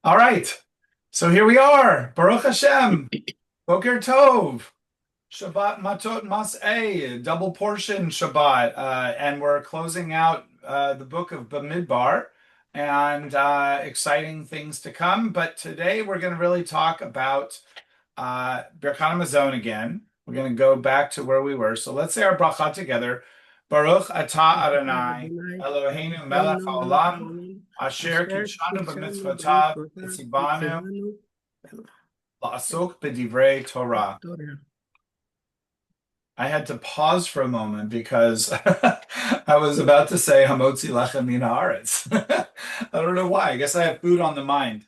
All right. So here we are. Baruch Hashem. Boker Tov. Shabbat Matot Mas'eh. Double portion Shabbat. And we're closing out the book of Bamidbar and exciting things to come. But today we're going to really talk about Birkat Hamazon again. We're going to go back to where we were. So let's say our bracha together. Baruch atah Adonai Eloheinu melech haolam asher kitshanu b'mitzvotav v'tzivanu la'asok b'divrei Torah. I had to pause for a moment because I was about to say Hamotzi lechem min haaretz. I don't know why. I guess I have food on the mind.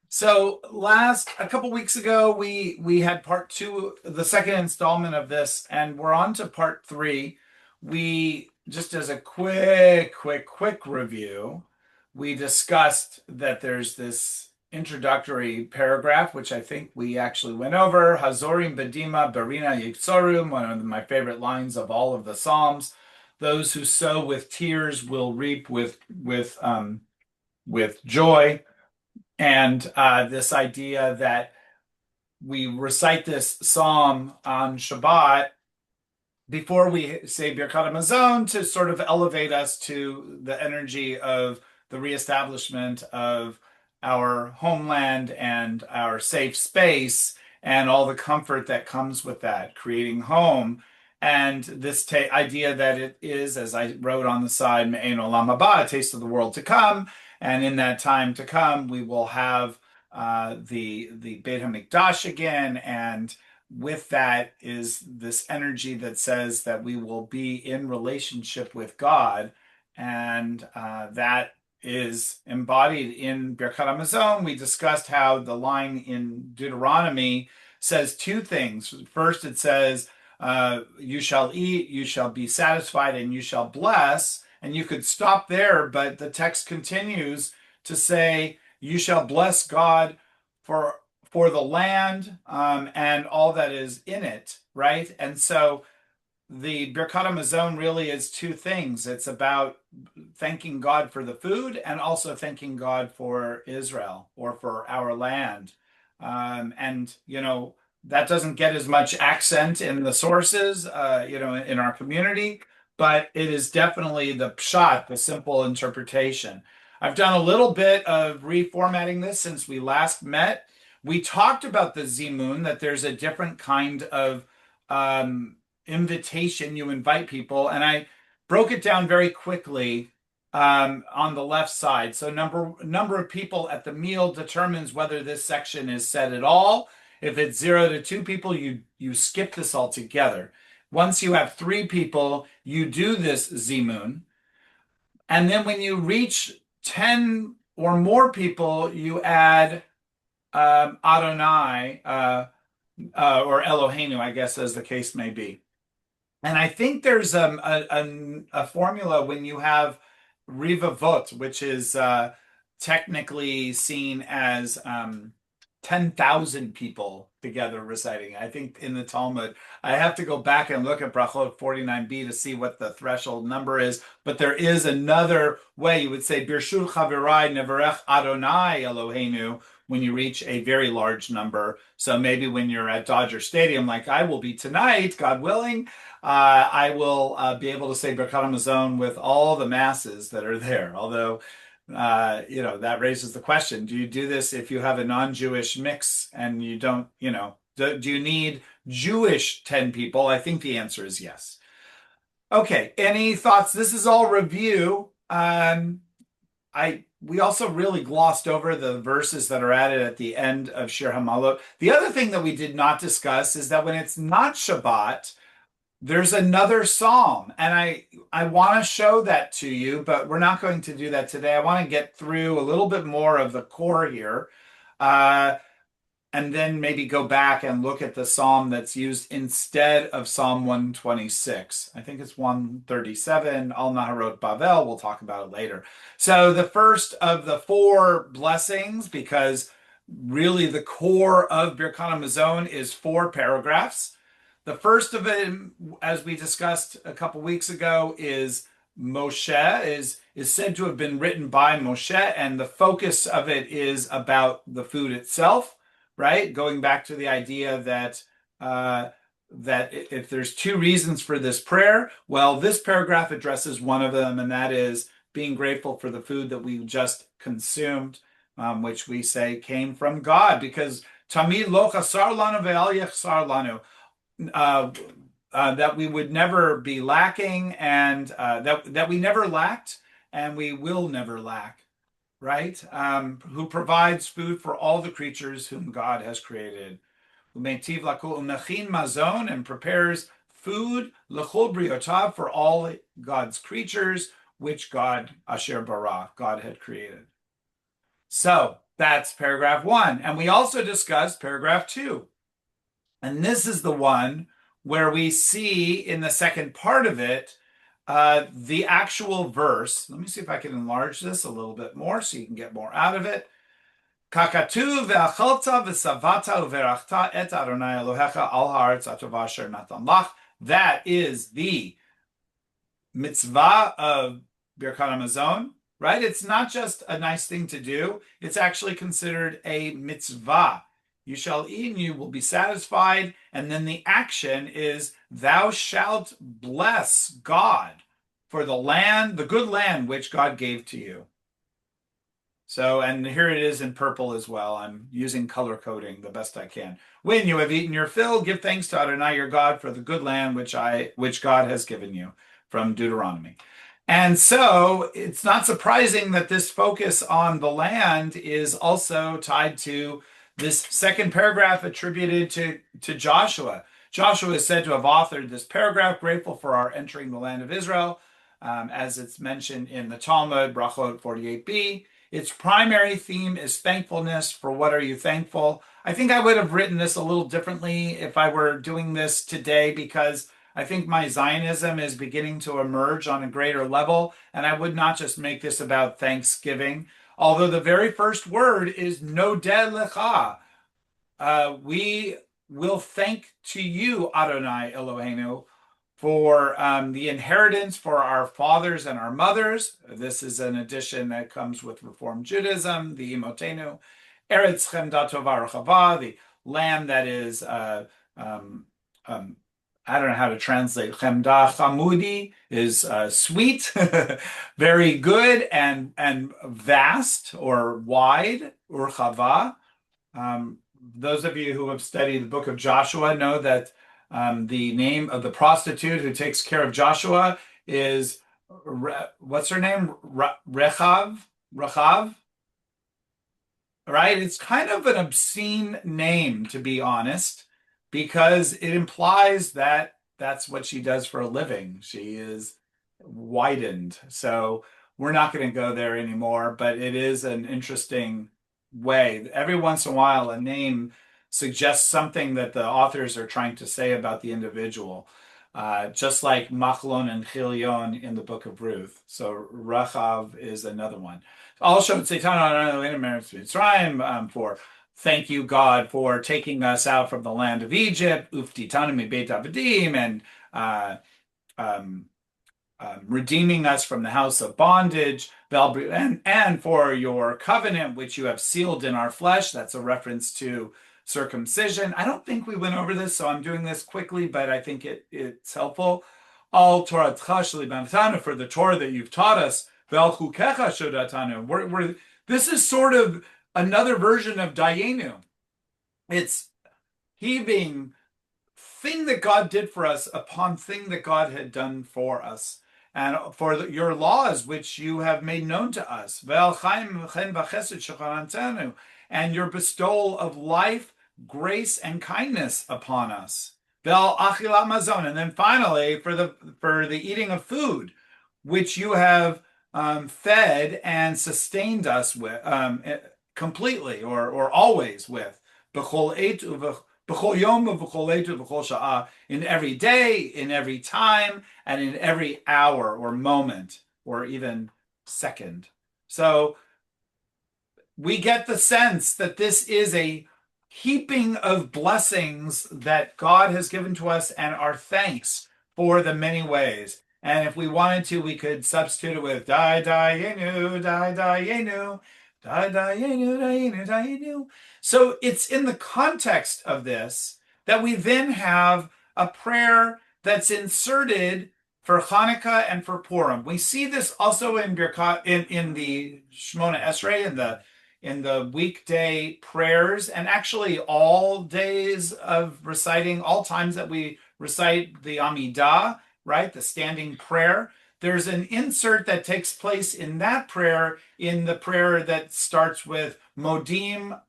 So a couple weeks ago, we had part two, the second installment of this, and we're on to part three. We just as a quick review, we discussed that there's this introductory paragraph, which I think we actually went over. Hazorim bedima barina yitzorum, one of my favorite lines of all of the Psalms. Those who sow with tears will reap with joy. And this idea that we recite this psalm on Shabbat before we say Birkat Hamazon to sort of elevate us to the energy of the reestablishment of our homeland and our safe space and all the comfort that comes with that, creating home. And this idea that it is, as I wrote on the side, Me'ein Olam Haba, a taste of the world to come. And in that time to come, we will have the Beit HaMikdash again, and with that is this energy that says that we will be in relationship with God, and that is embodied in Birkat Hamazon. We discussed how the line in Deuteronomy says two things. First, it says, you shall eat, you shall be satisfied, and you shall bless. And you could stop there, but the text continues to say, you shall bless God for the land and all that is in it, right? And so the Birkat Hamazon really is two things. It's about thanking God for the food and also thanking God for Israel or for our land. And, that doesn't get as much accent in the sources, in our community, but it is definitely the pshat, the simple interpretation. I've done a little bit of reformatting this since we last met. We talked about the Zimun, that there's a different kind of invitation. You invite people, and I broke it down very quickly on the left side. So number of people at the meal determines whether this section is said at all. If it's 0 to 2 people, you skip this altogether. Once you have 3 people, you do this Zimun. And then when you reach 10 or more people, you add Adonai or Eloheinu, I guess, as the case may be. And I think there's a formula when you have Rivavot, which is technically seen as 10,000 people together reciting. I think in the Talmud, I have to go back and look at Brachot 49b to see what the threshold number is. But there is another way. You would say Birshut Chavirai Nevarech Adonai Eloheinu when you reach a very large number. So maybe when you're at Dodger Stadium, like I will be tonight, God willing, I will be able to say Birkat Hamazon with all the masses that are there. Although that raises the question, do you do this if you have a non-Jewish mix and you don't, do you need Jewish 10 people? I think the answer is yes. Okay, any thoughts? This is all review. We also really glossed over the verses that are added at the end of Shir Hamalot. The other thing that we did not discuss is that when it's not Shabbat, there's another psalm, and I want to show that to you, but we're not going to do that today. I want to get through a little bit more of the core here, and then maybe go back and look at the psalm that's used instead of Psalm 126. I think it's 137, Al Naharot Bavel. We'll talk about it later. So the first of the 4 blessings, because really the core of Birkat Hamazon is 4 paragraphs. The first of it, as we discussed a couple weeks ago, is Moshe is said to have been written by Moshe, and the focus of it is about the food itself, right? Going back to the idea that that if there's two reasons for this prayer, well, this paragraph addresses one of them, and that is being grateful for the food that we just consumed, which we say came from God, because Tamid lo chasar lanu ve'al yachsar lanu. That we would never be lacking, and that we never lacked, and we will never lack, right? Who provides food for all the creatures whom God has created. Umentiv lakol umnachin mazon, and prepares food l'chol briotav, for all God's creatures, which God asher bara, God had created. So that's paragraph 1. And we also discussed paragraph 2. And this is the one where we see in the second part of it, the actual verse. Let me see if I can enlarge this a little bit more so you can get more out of it. Kakatu ve'achalta ve'savata uverachta et Adonai Elohecha al haaretz atova asher natan lach. That is the mitzvah of Birkat HaMazon, right? It's not just a nice thing to do. It's actually considered a mitzvah. You shall eat and you will be satisfied. And then the action is, thou shalt bless God for the land, the good land which God gave to you. So, and here it is in purple as well. I'm using color coding the best I can. When you have eaten your fill, give thanks to Adonai your God for the good land which God has given you, from Deuteronomy. And so it's not surprising that this focus on the land is also tied to this second paragraph attributed to Joshua. Joshua is said to have authored this paragraph, grateful for our entering the land of Israel, as it's mentioned in the Talmud, Brachot 48b. Its primary theme is thankfulness. For what are you thankful? I think I would have written this a little differently if I were doing this today, because I think my Zionism is beginning to emerge on a greater level, and I would not just make this about Thanksgiving. Although the very first word is nodeh lecha. We will thank to you, Adonai Eloheinu, for the inheritance for our fathers and our mothers. This is an addition that comes with Reform Judaism, the Imotenu. Eretz Chemda Tova Rechava, the land that is, I don't know how to translate. Chemda Chamudi is sweet, very good, and vast or wide, Urchava. Those of you who have studied the book of Joshua know that the name of the prostitute who takes care of Joshua is, what's her name? Rechav? Right? It's kind of an obscene name, to be honest, because it implies that that's what she does for a living. She is widened. So we're not going to go there anymore, but it is an interesting way. Every once in a while, a name suggests something that the authors are trying to say about the individual, just like Machlon and Chilion in the book of Ruth. So Rechav is another one. Also, for thank you, God, for taking us out from the land of Egypt, Uftitanu mi Beit Avadim, and redeeming us from the house of bondage, and for your covenant, which you have sealed in our flesh. That's a reference to circumcision. I don't think we went over this, so I'm doing this quickly, but I think it's helpful. Al Torah Tchashli, for the Torah that you've taught us. This is sort of another version of Dayenu. It's heaving thing that God did for us upon thing that God had done for us, and for your laws which you have made known to us, and your bestowal of life, grace, and kindness upon us. And then finally, for the eating of food, which you have fed and sustained us with completely or always with. In every day, in every time, and in every hour or moment or even second. So we get the sense that this is a heaping of blessings that God has given to us, and our thanks for the many ways. And if we wanted to, we could substitute it with die dayenu, die dayenu, die dayenu, dayenu, dayenu. So it's in the context of this that we then have a prayer that's inserted for Hanukkah and for Purim. We see this also in Birkat, in the Shmona Esrei, in the weekday prayers, and actually all days of reciting, all times that we recite the Amidah, right, the standing prayer. There's an insert that takes place in that prayer, in the prayer that starts with Modim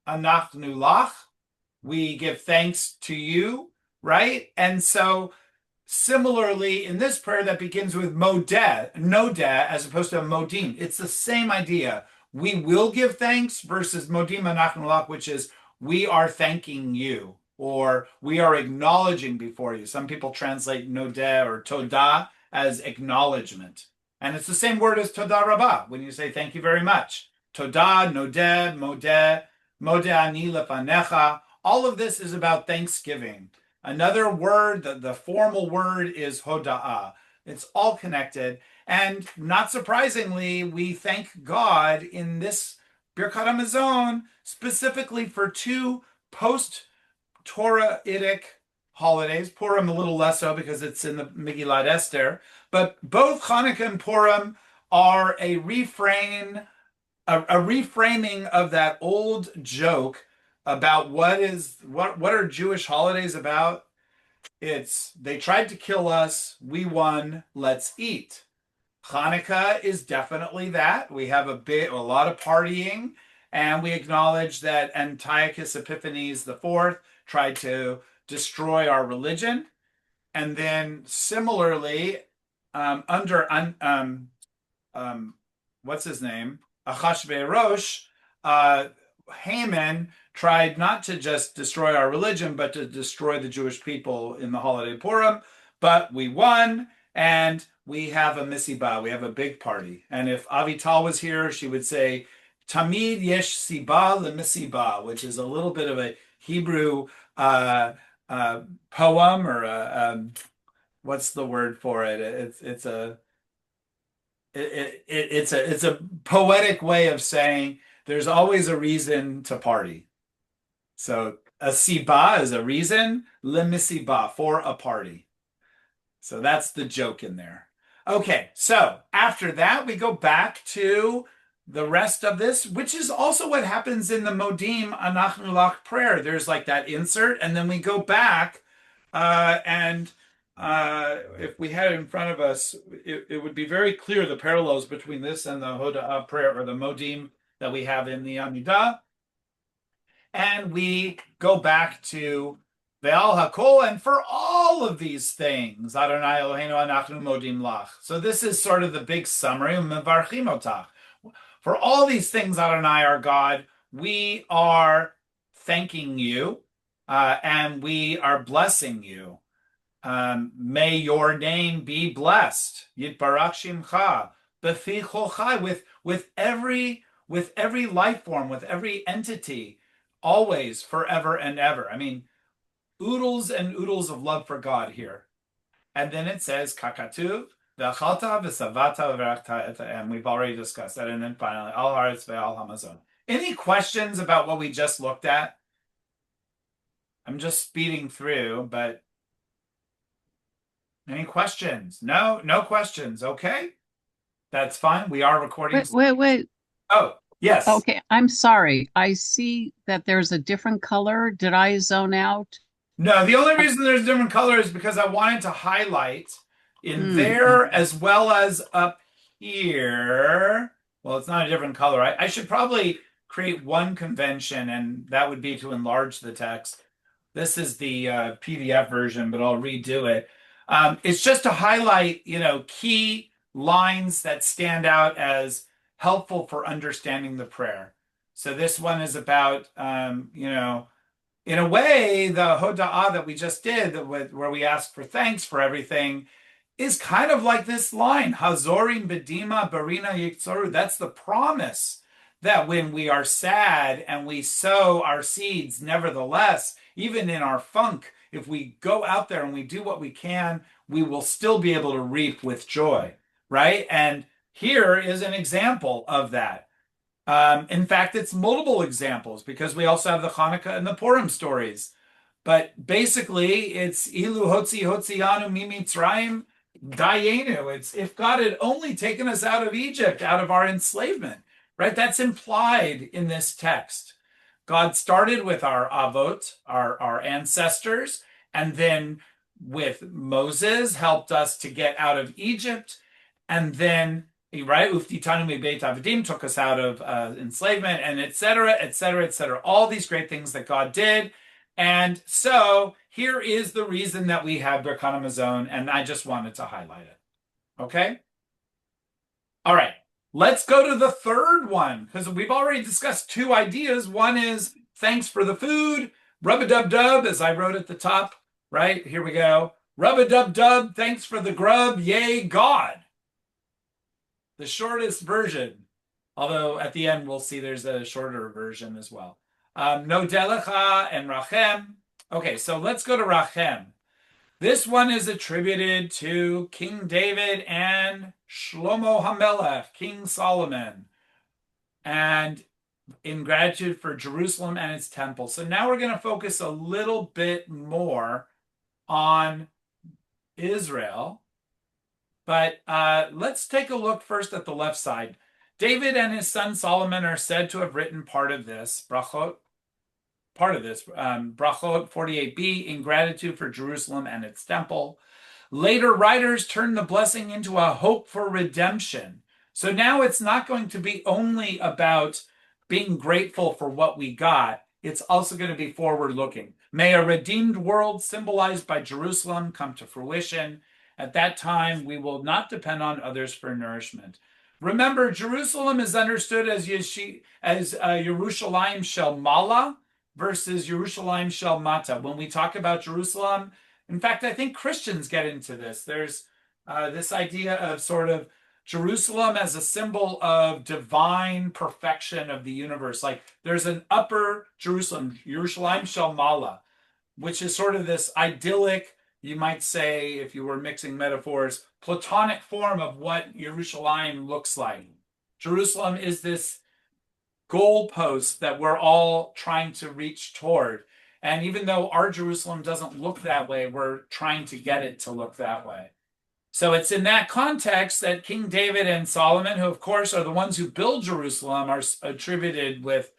Anachnu Lach. We give thanks to you, right? And so similarly, in this prayer that begins with modeh, nodeh, as opposed to modim, it's the same idea. We will give thanks versus modim anachnu lach, which is we are thanking you, or we are acknowledging before you. Some people translate nodeh or todah as acknowledgement. And it's the same word as todah rabbah when you say thank you very much. Todah, nodeh, modeh ani lefanecha. All of this is about thanksgiving. Another word, the formal word is hoda'ah. It's all connected. And not surprisingly, we thank God in this Birkat HaMazon specifically for two post-Torah-itic holidays. Purim a little less so because it's in the Megillat Esther. But both Hanukkah and Purim are a reframing of that old joke about what are Jewish holidays about. It's they tried to kill us, we won, let's eat. Hanukkah is definitely that. We have a lot of partying, and we acknowledge that Antiochus Epiphanes IV tried to destroy our religion. And then similarly, what's his name? Achashverosh, Haman tried not to just destroy our religion, but to destroy the Jewish people in the holiday Purim. But we won, and we have a misibah. We have a big party. And if Avital was here, she would say, Tamid yesh sibah lemisibah, which is a little bit of a Hebrew poem, or what's the word for it? It's a poetic way of saying there's always a reason to party. So a siba is a reason, lemisiba, for a party. So that's the joke in there. Okay, so after that, we go back to the rest of this, which is also what happens in the Modim Anachnu Lach prayer. There's like that insert, and then we go back, and if we had it in front of us, it would be very clear the parallels between this and the Hoda'ah prayer, or the Modim that we have in the Amidah. And we go back to Ve'al Hakol, and for all of these things, Adonai Eloheinu Anachnu Modim Lach. So this is sort of the big summary of Mevarchim Otach. For all these things, Adonai, our God, we are thanking you, and we are blessing you. May your name be blessed. Yitbarach Shimcha, Befi Cholchai, with every life form, with every entity, always, forever and ever. I mean, oodles and oodles of love for God here. And then it says, Kakatuv, Ve'achalta, Ve'savata, Ve'rakta, and we've already discussed that. And then finally, Al Haaretz Ve'al Hamazon. Any questions about what we just looked at? I'm just speeding through, but any questions? No questions. Okay. That's fine. We are recording. Wait. Oh, yes. Okay, I'm sorry. I see that there's a different color. Did I zone out? No, the only reason there's different colors is because I wanted to highlight in there as well as up here. Well, it's not a different color. I should probably create one convention, and that would be to enlarge the text. This is the PDF version, but I'll redo it. It's just to highlight, key lines that stand out as helpful for understanding the prayer. So this one is about, in a way, the Hoda'ah that we just did, where we ask for thanks for everything, is kind of like this line, Hazorim Bedima Barina Yiktzoru. That's the promise that when we are sad and we sow our seeds, nevertheless, even in our funk, if we go out there and we do what we can, we will still be able to reap with joy, right? And here is an example of that. In fact, it's multiple examples because we also have the Hanukkah and the Purim stories. But basically, it's Ilu Hotzi Hotzianu Mimitzrayim Dayenu. It's if God had only taken us out of Egypt, out of our enslavement, right? That's implied in this text. God started with our avot, our ancestors, and then with Moses helped us to get out of Egypt, and then right, Uftitanu mi beit avadim took us out of enslavement, and et cetera, et cetera, et cetera. All these great things that God did. And so here is the reason that we have Birkat HaMazon, and I just wanted to highlight it. Okay? All right. Let's go to the third one, because we've already discussed two ideas. One is thanks for the food, rub-a-dub-dub, as I wrote at the top, right? Here we go. Rub-a-dub-dub, thanks for the grub, yay, God. The shortest version, although at the end we'll see there's a shorter version as well. Nodelecha and Rachem. Okay, so let's go to Rachem. This one is attributed to King David and Shlomo HaMelech, King Solomon, and in gratitude for Jerusalem and its temple. So now we're going to focus a little bit more on Israel. But let's take a look first at the left side. David and his son Solomon are said to have written part of this, Brachot 48b, in gratitude for Jerusalem and its temple. Later writers turned the blessing into a hope for redemption. So now it's not going to be only about being grateful for what we got. It's also going to be forward-looking. May a redeemed world symbolized by Jerusalem come to fruition. At that time, we will not depend on others for nourishment. Remember, Jerusalem is understood as Yerushalayim Shel Mala versus Yerushalayim Shel Mata. When we talk about Jerusalem, in fact, I think Christians get into this. There's this idea of sort of Jerusalem as a symbol of divine perfection of the universe. Like there's an upper Jerusalem, Yerushalayim Shel Mala, which is sort of this idyllic, you might say, if you were mixing metaphors, Platonic form of what Yerushalayim looks like. Jerusalem is this goalpost that we're all trying to reach toward. And even though our Jerusalem doesn't look that way, we're trying to get it to look that way. So it's in that context that King David and Solomon, who of course are the ones who build Jerusalem, are attributed with,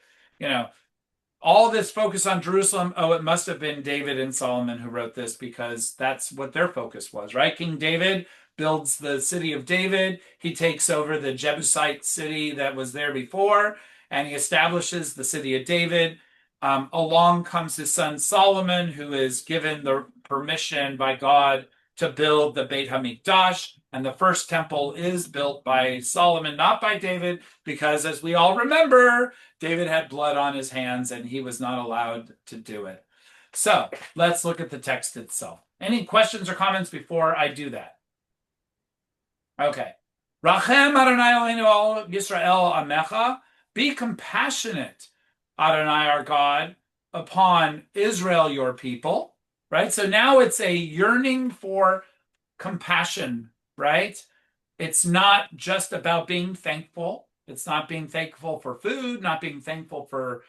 all this focus on Jerusalem. Oh, it must have been David and Solomon who wrote this because that's what their focus was, right? King David builds the city of David. He takes over the Jebusite city that was there before, and he establishes the city of David. Along comes his son Solomon, who is given the permission by God to build the Beit HaMikdash. And the first temple is built by Solomon, not by David, because as we all remember, David had blood on his hands and he was not allowed to do it. So let's look at the text itself. Any questions or comments before I do that? Okay. Rachem Adonai Eloheinu al Yisrael Amecha. Be compassionate, Adonai our God, upon Israel your people. Right? So now it's a yearning for compassion, right? It's not just about being thankful. It's not being thankful for food, not being thankful for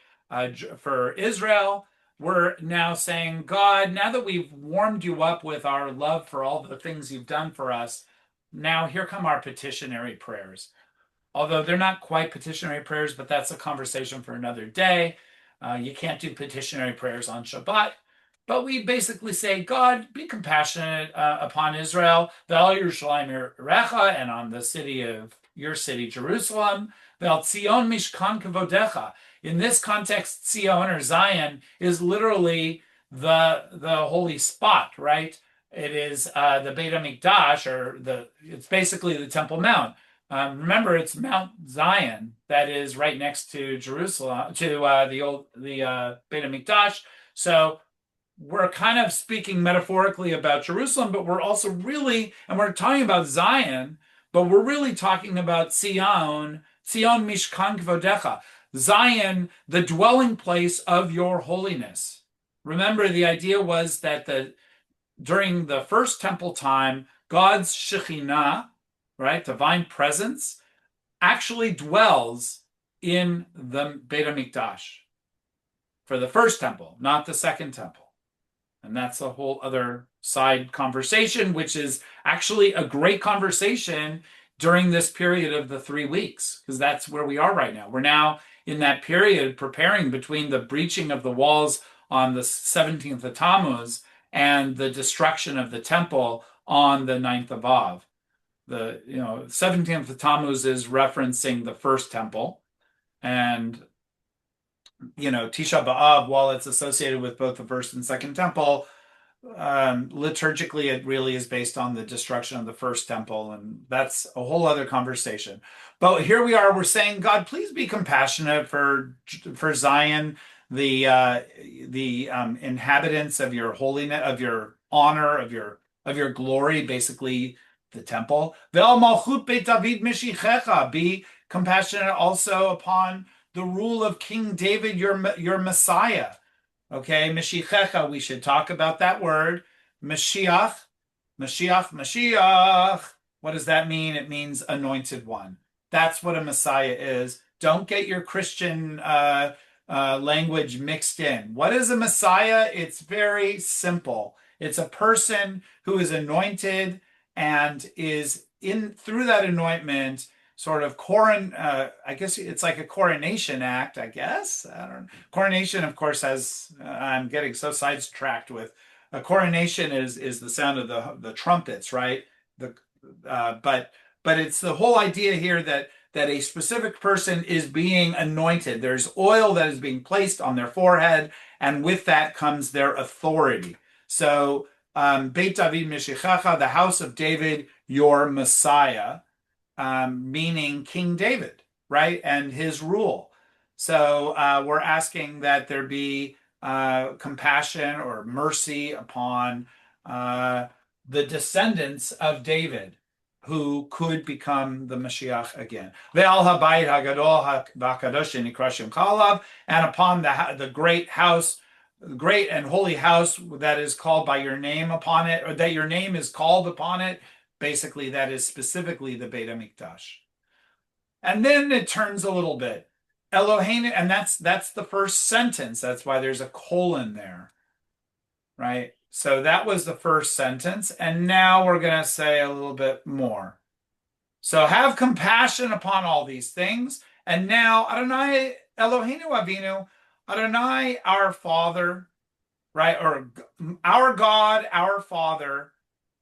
Israel. We're now saying, God, now that we've warmed you up with our love for all the things you've done for us, now here come our petitionary prayers. Although they're not quite petitionary prayers, but that's a conversation for another day. You can't do petitionary prayers on Shabbat. But we basically say, God, be compassionate upon Israel, Vel Yerushalayim Recha, and on the city of your city, Jerusalem, Vel Tzion Mishkan Kavodecha. In this context, Tzion or Zion is literally the holy spot, right? It is the Beit HaMikdash, it's basically the Temple Mount. Remember, it's Mount Zion that is right next to Jerusalem, to the Beit HaMikdash. So we're kind of speaking metaphorically about Jerusalem, but we're also really, and we're talking about Zion, but we're really talking about Tzion Mishkan Kvodecha, Zion, the dwelling place of your holiness. Remember, the idea was that during the first temple time, God's Shekhinah, right, divine presence, actually dwells in the Beit HaMikdash for the first temple, not the second temple. And that's a whole other side conversation, which is actually a great conversation during this period of the 3 weeks, because that's where we are right now. We're now in that period preparing between the breaching of the walls on the 17th of Tammuz and the destruction of the temple on the 9th of Av. The 17th of Tammuz is referencing the first temple, and Tisha B'Av, while it's associated with both the first and second temple, liturgically it really is based on the destruction of the first temple, and that's a whole other conversation. But here we are, we're saying, God, please be compassionate for Zion, the inhabitants of your holiness, of your honor, of your glory, basically the temple. Ve'al malchut Beit David mishichecha, be compassionate also upon the rule of King David, your Messiah. Okay, Mashiachecha, we should talk about that word. Mashiach, Mashiach. What does that mean? It means anointed one. That's what a Messiah is. Don't get your Christian language mixed in. What is a Messiah? It's very simple. It's a person who is anointed and is through that anointment sort of I guess it's like a coronation act, I guess. I don't know. Coronation, of course, I'm getting so sidetracked with a coronation is the sound of the trumpets, right? But it's the whole idea here that a specific person is being anointed. There's oil that is being placed on their forehead, and with that comes their authority. So Beit David Mishichacha, the house of David, your Messiah, meaning King David, right? And his rule. So we're asking that there be compassion or mercy upon the descendants of David who could become the Mashiach again. Ve'al habayit hagadol hakadosh nikrashim chalav, and upon the great house, great and holy house that is called by your name upon it, or that your name is called upon it. Basically, that is specifically the Beit HaMikdash. And then it turns a little bit. Eloheinu, and that's the first sentence. That's why there's a colon there, right? So that was the first sentence. And now we're going to say a little bit more. So have compassion upon all these things. And now, Adonai Eloheinu Avinu, Adonai our Father, right? Or our God, our Father,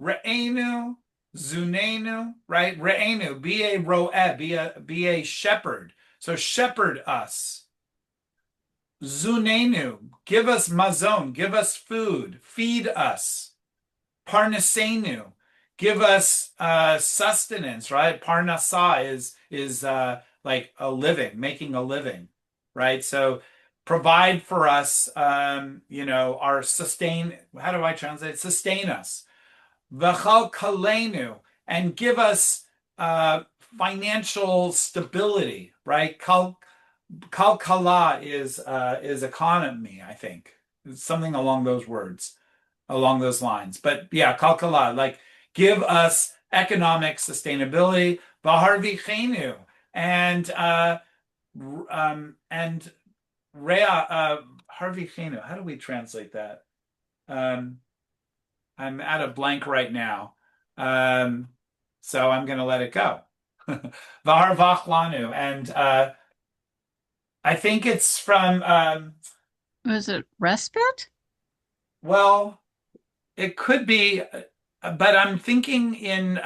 Re'enu, Zunenu, right? Re'enu, be a ro'eh, be a shepherd. So shepherd us. Zunenu, give us mazon, give us food, feed us. Parnasenu, give us sustenance, right? Parnasa is like a living, making a living, right? So provide for us, our sustain. How do I translate? Sustain us. Ravklein, and give us financial stability, right? Kalkala is economy, I think. It's something along those lines. But yeah, kalkala, like give us economic sustainability. V'harvichenu, and harvichenu. How do we translate that? I'm at a blank right now. So I'm going to let it go. V'harvach lanu. And I think it's from... Was it respite? Well, it could be, but I'm thinking in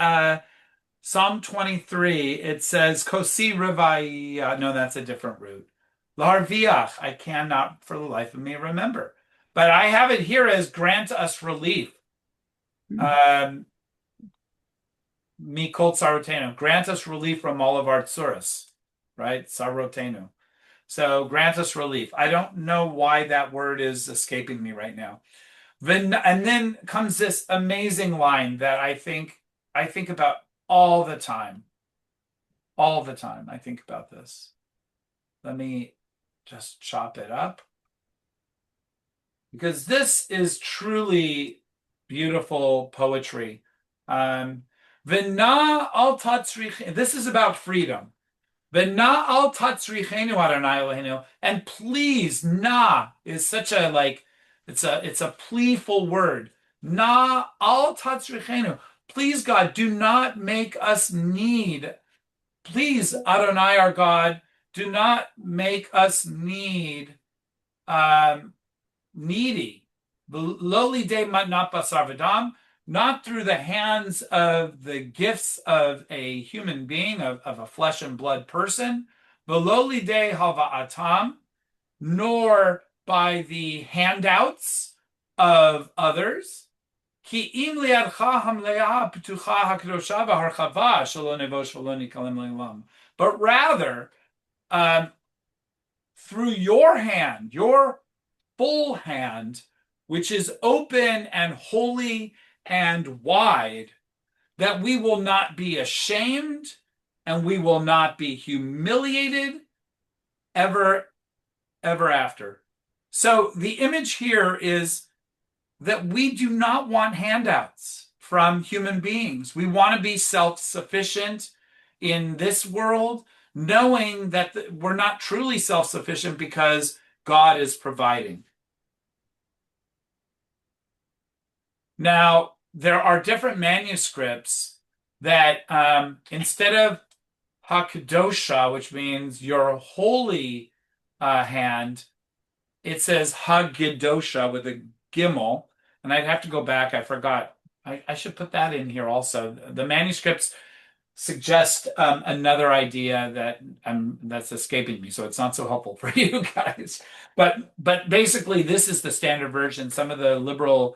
Psalm 23, it says, Kosi Rivai. No, that's a different root. L'harviach, I cannot for the life of me remember. But I have it here as grant us relief. Mikol Sarotenu. Grant us relief from all of our tsuras, right? Sarotenu. So grant us relief. I don't know why that word is escaping me right now. And then comes this amazing line that I think about all the time. All the time I think about this. Let me just chop it up. because this is truly beautiful poetry. Um, V'na al tatzrich. This is about freedom. V'na al tatzrichenu Adonai Eloheinu. And please, na is such a like, it's a pleaful word. Na al tatzrichenu. Please, God, do not make us need. Please, Adonai, our God, do not make us um, needy. Lowly de matnat basar v'dam, not through the hands of the gifts of a human being, of a flesh and blood person, lowly de hava'atam, nor by the handouts of others. Ki im liadcha hamleah p'tucha hakdosha v'harchava shelo nevosh v'lo nikalim le'olam. But rather, um, through your hand, your full hand, which is open and holy and wide, that we will not be ashamed and we will not be humiliated ever, ever after. So the image here is that we do not want handouts from human beings. We want to be self-sufficient in this world, knowing that we're not truly self-sufficient because God is providing. Now, there are different manuscripts that instead of Hakdosha, which means your holy hand, it says Hagidosha with a gimel. And I'd have to go back. I forgot. I should put that in here also. The manuscripts suggest another idea that's escaping me, so it's not so helpful for you guys. But basically, this is the standard version. Some of the liberal,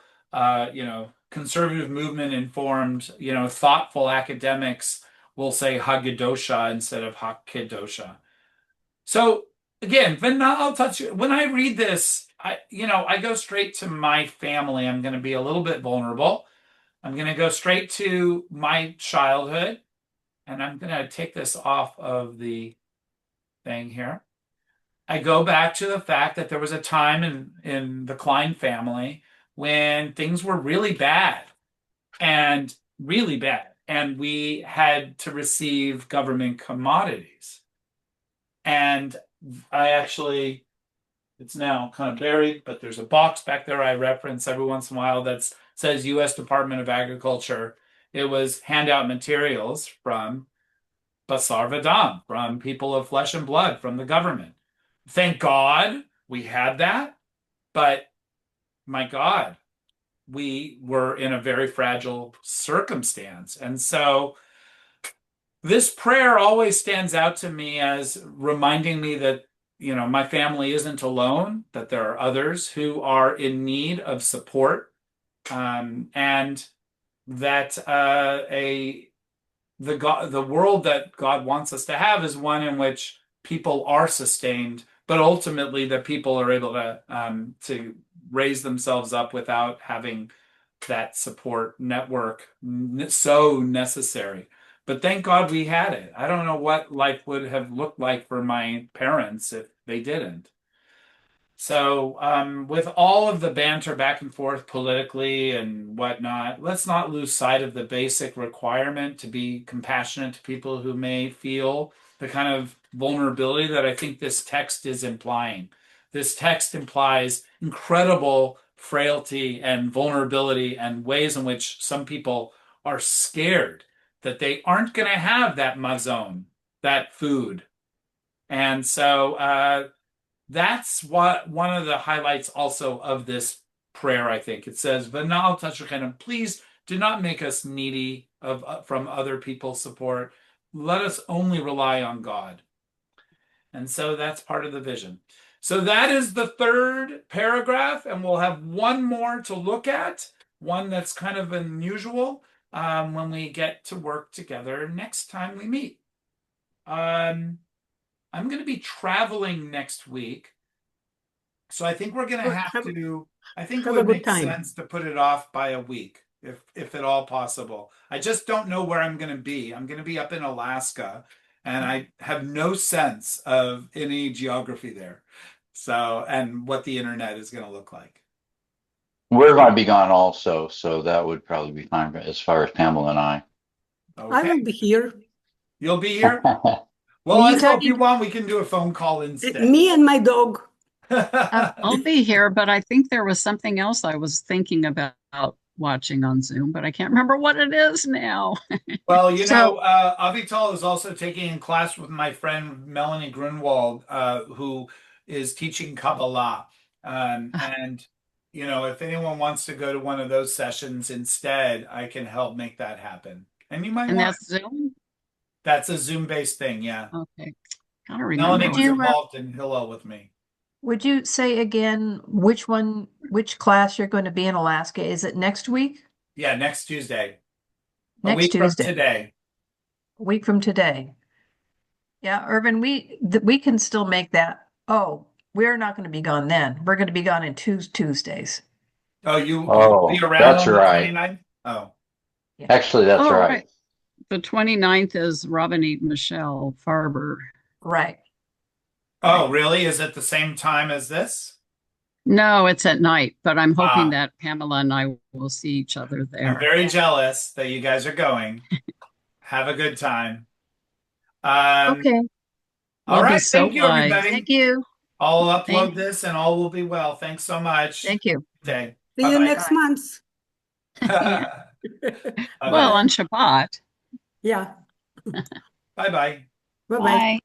conservative movement informed, thoughtful academics will say Hagidosha instead of Hakidosha. So again, when I read this, I go straight to my family. I'm going to be a little bit vulnerable. I'm going to go straight to my childhood. And I'm going to take this off of the thing here. I go back to the fact that there was a time in the Klein family when things were really bad and really bad. And we had to receive government commodities. And it's now kind of buried, but there's a box back there I reference every once in a while that says U.S. Department of Agriculture. It was handout materials from Basar Vadam, from people of flesh and blood, from the government. Thank God we had that, but my God, we were in a very fragile circumstance. And so this prayer always stands out to me as reminding me that, my family isn't alone, that there are others who are in need of support, and that the world that God wants us to have is one in which people are sustained, but ultimately that people are able to raise themselves up without having that support network so necessary. But thank God we had it. I don't know what life would have looked like for my parents if they didn't. So, with all of the banter back and forth politically and whatnot, let's not lose sight of the basic requirement to be compassionate to people who may feel the kind of vulnerability that I think this text is implying. This text implies incredible frailty and vulnerability and ways in which some people are scared that they aren't going to have that mazon, that food. And so, that's what one of the highlights also of this prayer, I think. It says, "V'na'al tashrichenem," please do not make us needy from other people's support. Let us only rely on God. And so that's part of the vision. So that is the third paragraph, and we'll have one more to look at, one that's kind of unusual when we get to work together next time we meet. I'm going to be traveling next week. So I think we're going to have to, I think it would make sense to put it off by a week, if at all possible. I just don't know where I'm going to be. I'm going to be up in Alaska, and I have no sense of any geography there. So, and what the internet is going to look like. We're going to be gone also, so that would probably be fine as far as Pamela and I. I will Okay. be here. You'll be here? Well, You Esmo, if you talking want, we can do a phone call instead. me and my dog. I'll be here, but I think there was something else I was thinking about watching on Zoom, but I can't remember what it is now. Well, So, Avital is also taking a class with my friend Melanie Grunwald, who is teaching Kabbalah. And, if anyone wants to go to one of those sessions instead, I can help make that happen. And you might and want, that's Zoom? that's a Zoom-based thing, yeah. Okay. Gotta remember. Melanie Would was you involved in Hillel with me. would you say again which class you're going to be in Alaska? Is it next week? Yeah, next Tuesday, a Next week from Tuesday, today. a week from today. Yeah, Irvin, we can still make that. Oh, we're not going to be gone then. We're going to be gone in Tuesdays. Oh, you'll be Oh, around that's on the right. 29th? Oh, Actually, that's Oh, right. right. The 29th is Robinette Michelle Farber. Right. oh, really? Is it the same time as this? No, it's at night, but I'm hoping Ah, that Pamela and I will see each other I'm there. very Yeah. jealous that you guys are going. Have a good time. Um, Okay. all We'll be right. so Thank you, wise. everybody. Thank you. I'll Thank, upload this and all will be well. Thanks so much. Thank you. Okay. See you Bye-bye. next month. yeah. Bye-bye. Well, on Shabbat. Yeah. Bye-bye. Bye bye. Bye.